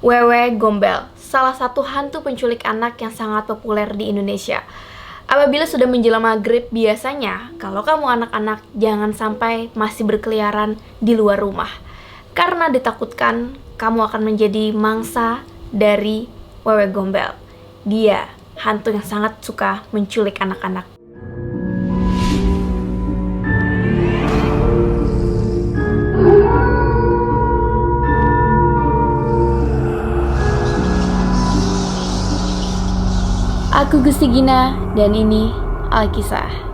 Wewe Gombel, salah satu hantu penculik anak yang sangat populer di Indonesia. Apabila sudah menjelang maghrib, biasanya kalau kamu anak-anak jangan sampai masih berkeliaran di luar rumah, karena ditakutkan kamu akan menjadi mangsa dari Wewe Gombel. Dia hantu yang sangat suka menculik anak-anak. Aku Gusti Gina, dan ini Alkisah.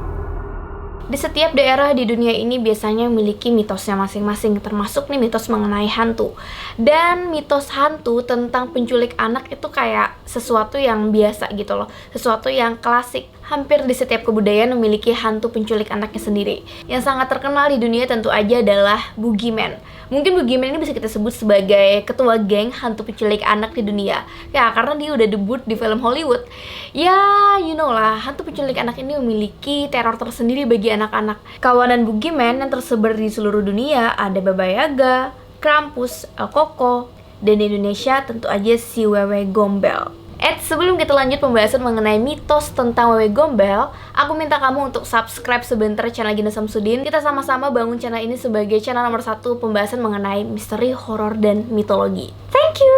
Di setiap daerah di dunia ini biasanya memiliki mitosnya masing-masing, termasuk nih mitos mengenai hantu. Dan mitos hantu tentang penculik anak itu kayak sesuatu yang biasa gitu loh, sesuatu yang klasik. Hampir di setiap kebudayaan memiliki hantu penculik anaknya sendiri. Yang sangat terkenal di dunia tentu aja adalah Boogeyman. Mungkin Boogeyman ini bisa kita sebut sebagai ketua geng hantu penculik anak di dunia. Ya, karena dia udah debut di film Hollywood. Ya, you know lah, hantu penculik anak ini memiliki teror tersendiri bagi anak-anak. Kawanan Boogeyman yang tersebar di seluruh dunia ada Baba Yaga, Krampus, El Koko, dan di Indonesia tentu aja si Wewe Gombel. Sebelum kita lanjut pembahasan mengenai mitos tentang Wewe Gombel, aku minta kamu untuk subscribe sebentar channel Gina Samsudin. Kita sama-sama bangun channel ini sebagai channel nomor 1 pembahasan mengenai misteri, horor, dan mitologi. Thank you!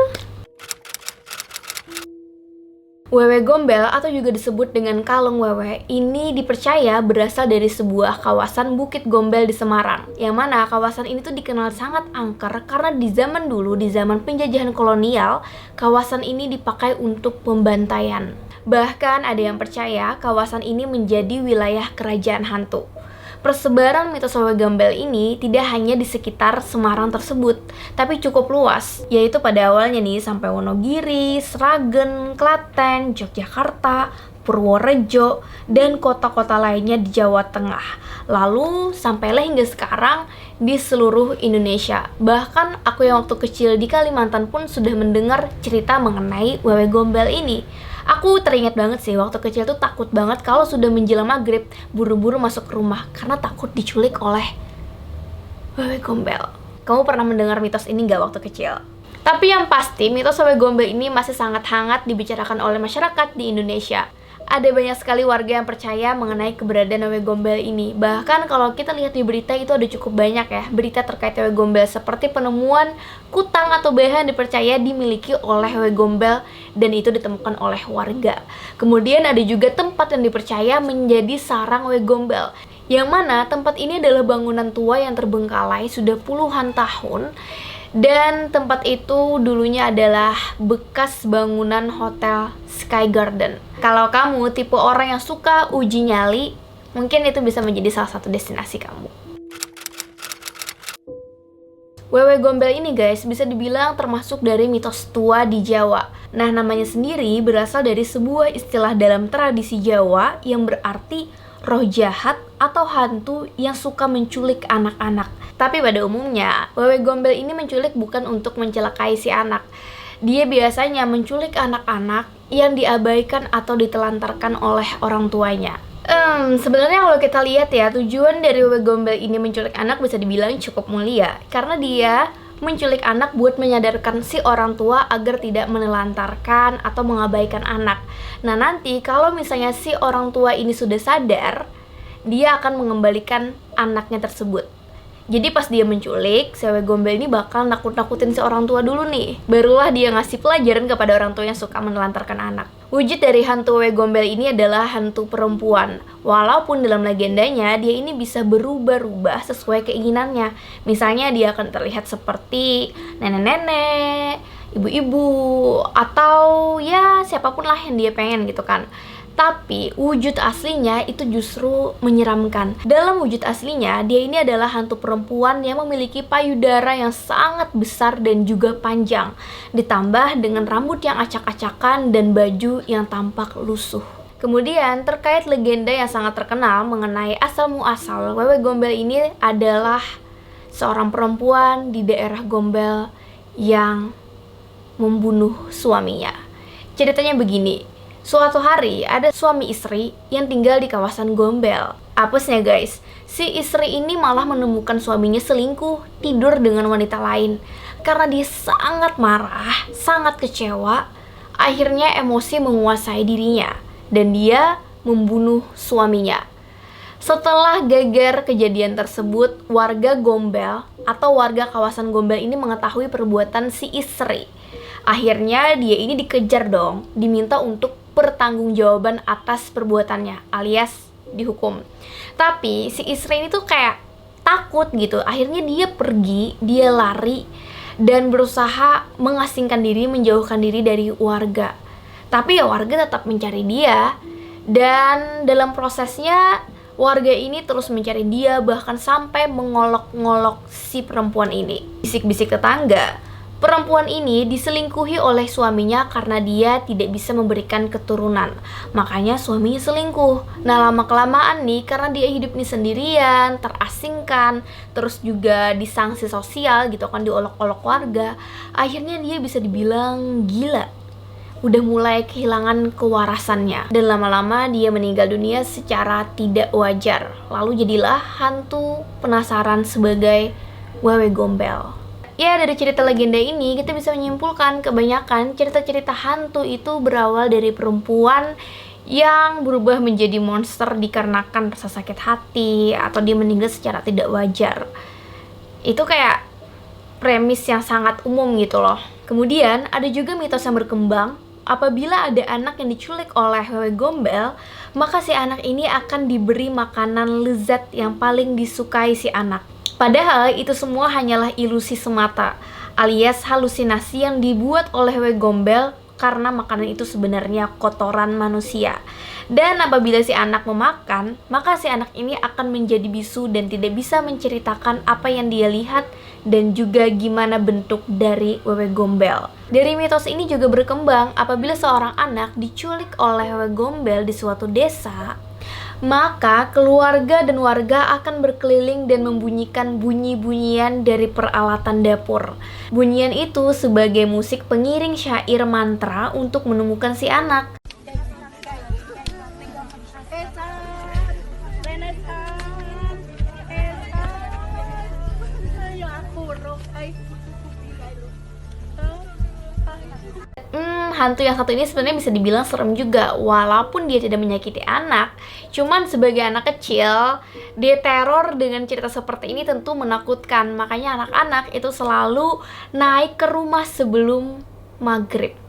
Wewe Gombel atau juga disebut dengan Kalong Wewe ini dipercaya berasal dari sebuah kawasan Bukit Gombel di Semarang, yang mana kawasan ini tuh dikenal sangat angker karena di zaman dulu, di zaman penjajahan kolonial, kawasan ini dipakai untuk pembantaian. Bahkan ada yang percaya kawasan ini menjadi wilayah kerajaan hantu. Persebaran mitos Wewe Gombel ini tidak hanya di sekitar Semarang tersebut, tapi cukup luas, yaitu pada awalnya nih sampai Wonogiri, Sragen, Klaten, Yogyakarta, Purworejo, dan kota-kota lainnya di Jawa Tengah. Lalu sampailah hingga sekarang di seluruh Indonesia. Bahkan aku yang waktu kecil di Kalimantan pun sudah mendengar cerita mengenai Wewe Gombel ini. Aku teringat banget sih, waktu kecil tuh takut banget kalau sudah menjelang maghrib, buru-buru masuk ke rumah karena takut diculik oleh Wewe Gombel. Kamu pernah mendengar mitos ini nggak waktu kecil? Tapi yang pasti, mitos Wewe Gombel ini masih sangat hangat dibicarakan oleh masyarakat di Indonesia. Ada banyak sekali warga yang percaya mengenai keberadaan Wewe Gombel ini. Bahkan kalau kita lihat di berita itu ada cukup banyak ya berita terkait Wewe Gombel, seperti penemuan kutang atau bahan dipercaya dimiliki oleh Wewe Gombel dan itu ditemukan oleh warga. Kemudian ada juga tempat yang dipercaya menjadi sarang Wewe Gombel, yang mana tempat ini adalah bangunan tua yang terbengkalai sudah puluhan tahun. Dan tempat itu dulunya adalah bekas bangunan hotel Sky Garden. Kalau kamu tipe orang yang suka uji nyali, mungkin itu bisa menjadi salah satu destinasi kamu. Wewe Gombel ini guys, bisa dibilang termasuk dari mitos tua di Jawa. Nah, namanya sendiri berasal dari sebuah istilah dalam tradisi Jawa yang berarti roh jahat atau hantu yang suka menculik anak-anak. Tapi pada umumnya, Wewe Gombel ini menculik bukan untuk mencelakai si anak. Dia biasanya menculik anak-anak yang diabaikan atau ditelantarkan oleh orang tuanya. Sebenarnya kalau kita lihat ya, tujuan dari Wewe Gombel ini menculik anak bisa dibilang cukup mulia. Karena dia menculik anak buat menyadarkan si orang tua agar tidak menelantarkan atau mengabaikan anak. Nah, nanti kalau misalnya si orang tua ini sudah sadar, dia akan mengembalikan anaknya tersebut. Jadi pas dia menculik, si Wewe Gombel ini bakal nakut-nakutin si orang tua dulu nih. Barulah dia ngasih pelajaran kepada orang tua yang suka menelantarkan anak. Wujud dari hantu Wewe Gombel ini adalah hantu perempuan. Walaupun dalam legendanya, dia ini bisa berubah-ubah sesuai keinginannya. Misalnya dia akan terlihat seperti nenek-nenek, ibu-ibu, atau ya siapapun lah yang dia pengen gitu kan. Tapi wujud aslinya itu justru menyeramkan. Dalam wujud aslinya, dia ini adalah hantu perempuan yang memiliki payudara yang sangat besar dan juga panjang, ditambah dengan rambut yang acak-acakan dan baju yang tampak lusuh. Kemudian terkait legenda yang sangat terkenal mengenai asal-muasal Wewe Gombel ini adalah seorang perempuan di daerah Gombel yang membunuh suaminya. Ceritanya begini. Suatu hari ada suami istri yang tinggal di kawasan Gombel. Apesnya guys, si istri ini malah menemukan suaminya selingkuh tidur dengan wanita lain. karena dia sangat marah, sangat kecewa, akhirnya emosi menguasai dirinya dan dia membunuh suaminya. Setelah geger kejadian tersebut, warga Gombel atau warga kawasan Gombel ini mengetahui perbuatan si istri. Akhirnya dia ini dikejar dong, diminta untuk pertanggungjawaban atas perbuatannya, alias dihukum. Tapi si istri ini tuh kayak takut gitu. Akhirnya dia pergi, dia lari dan berusaha mengasingkan diri, menjauhkan diri dari warga. Tapi ya warga tetap mencari dia. Dan dalam prosesnya warga ini terus mencari dia, bahkan sampai mengolok-ngolok si perempuan ini. Bisik-bisik tetangga, perempuan ini diselingkuhi oleh suaminya karena dia tidak bisa memberikan keturunan. Makanya suaminya selingkuh. Nah, lama-kelamaan nih, karena dia hidup nih sendirian, terasingkan, terus juga disanksi sosial gitu kan, diolok-olok warga, akhirnya dia bisa dibilang gila. Udah mulai kehilangan kewarasannya. Dan lama-lama dia meninggal dunia secara tidak wajar. Lalu jadilah hantu penasaran sebagai Wewe Gombel. Ya, dari cerita legenda ini kita bisa menyimpulkan kebanyakan cerita-cerita hantu itu berawal dari perempuan yang berubah menjadi monster dikarenakan rasa sakit hati atau dia meninggal secara tidak wajar. Itu kayak premis yang sangat umum gitu loh. Kemudian ada juga mitos yang berkembang. Apabila ada anak yang diculik oleh Wewe Gombel, maka si anak ini akan diberi makanan lezat yang paling disukai si anak. Padahal itu semua hanyalah ilusi semata, alias halusinasi yang dibuat oleh Wewe Gombel karena makanan itu sebenarnya kotoran manusia. Dan apabila si anak memakan, maka si anak ini akan menjadi bisu dan tidak bisa menceritakan apa yang dia lihat dan juga gimana bentuk dari Wewe Gombel. Dari mitos ini juga berkembang apabila seorang anak diculik oleh Wewe Gombel di suatu desa, maka keluarga dan warga akan berkeliling dan membunyikan bunyi-bunyian dari peralatan dapur. Bunyian itu sebagai musik pengiring syair mantra untuk menemukan si anak. Hantu yang satu ini sebenarnya bisa dibilang serem juga, walaupun dia tidak menyakiti anak. Cuman sebagai anak kecil, dia teror dengan cerita seperti ini tentu menakutkan. Makanya anak-anak itu selalu naik ke rumah sebelum maghrib.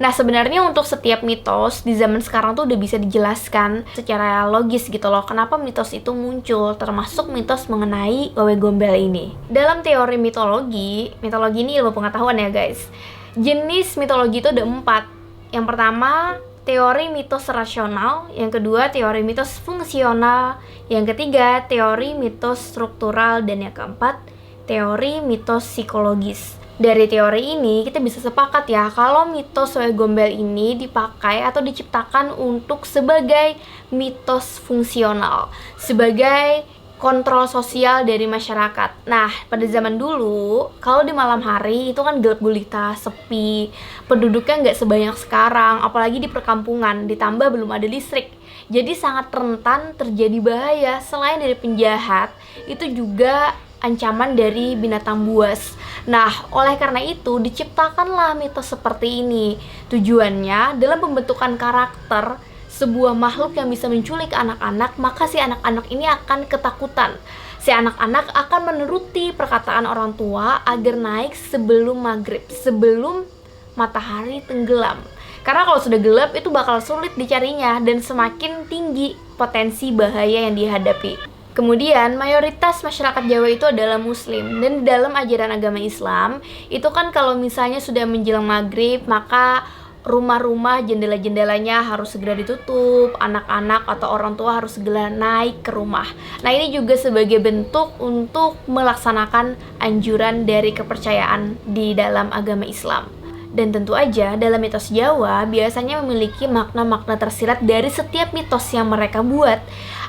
Nah, sebenarnya untuk setiap mitos di zaman sekarang tuh udah bisa dijelaskan secara logis gitu loh, kenapa mitos itu muncul, termasuk mitos mengenai Wewe Gombel ini. Dalam teori mitologi ini ilmu pengetahuan ya guys. Jenis mitologi itu ada 4. Yang pertama, teori mitos rasional. Yang kedua, teori mitos fungsional. Yang ketiga, teori mitos struktural. Dan yang keempat, teori mitos psikologis. Dari teori ini kita bisa sepakat ya kalau mitos Wewe Gombel ini dipakai atau diciptakan untuk sebagai mitos fungsional, sebagai kontrol sosial dari masyarakat. Nah, pada zaman dulu kalau di malam hari itu kan gelap gulita, sepi, penduduknya nggak sebanyak sekarang, apalagi di perkampungan, ditambah belum ada listrik. Jadi sangat rentan terjadi bahaya. Selain dari penjahat, itu juga ancaman dari binatang buas. Nah, oleh karena itu diciptakanlah mitos seperti ini. Tujuannya dalam pembentukan karakter sebuah makhluk yang bisa menculik anak-anak, maka si anak-anak ini akan ketakutan. Si anak-anak akan menuruti perkataan orang tua agar naik sebelum maghrib, sebelum matahari tenggelam. Karena kalau sudah gelap itu bakal sulit dicarinya dan semakin tinggi potensi bahaya yang dihadapi. Kemudian mayoritas masyarakat Jawa itu adalah muslim, dan di dalam ajaran agama Islam itu kan kalau misalnya sudah menjelang maghrib maka rumah-rumah jendela-jendelanya harus segera ditutup, anak-anak atau orang tua harus segera naik ke rumah. Nah, ini juga sebagai bentuk untuk melaksanakan anjuran dari kepercayaan di dalam agama Islam. Dan tentu aja dalam mitos Jawa biasanya memiliki makna-makna tersirat dari setiap mitos yang mereka buat.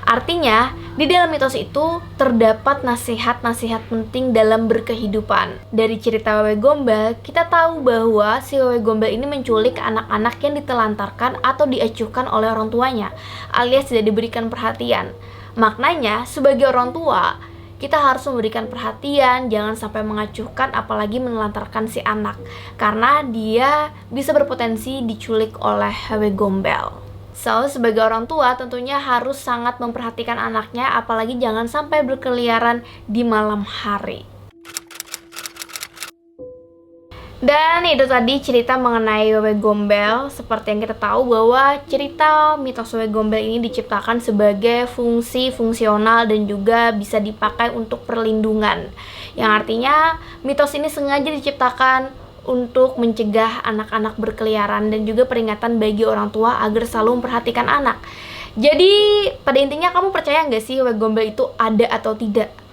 Artinya, di dalam mitos itu terdapat nasihat-nasihat penting dalam berkehidupan. Dari cerita Wewe Gombel, kita tahu bahwa si Wewe Gombel ini menculik anak-anak yang ditelantarkan atau diacuhkan oleh orang tuanya, alias tidak diberikan perhatian. Maknanya, sebagai orang tua, kita harus memberikan perhatian, jangan sampai mengacuhkan apalagi menelantarkan si anak, karena dia bisa berpotensi diculik oleh HW Gombel. So, sebagai orang tua tentunya harus sangat memperhatikan anaknya, apalagi jangan sampai berkeliaran di malam hari. Dan itu tadi cerita mengenai Wewe Gombel. Seperti yang kita tahu bahwa cerita mitos Wewe Gombel ini diciptakan sebagai fungsi fungsional dan juga bisa dipakai untuk perlindungan. Yang artinya mitos ini sengaja diciptakan untuk mencegah anak-anak berkeliaran dan juga peringatan bagi orang tua agar selalu memperhatikan anak. Jadi pada intinya kamu percaya nggak sih Wewe Gombel itu ada atau tidak?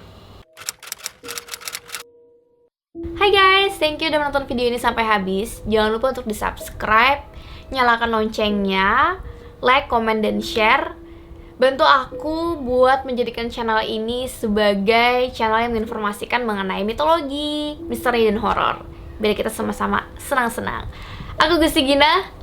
Hai guys, thank you udah menonton video ini sampai habis. Jangan lupa untuk di-subscribe, nyalakan loncengnya, like, comment, dan share. Bantu aku buat menjadikan channel ini sebagai channel yang menginformasikan mengenai mitologi, misteri, dan horor. Biar kita sama-sama senang-senang. Aku Gusti Gina.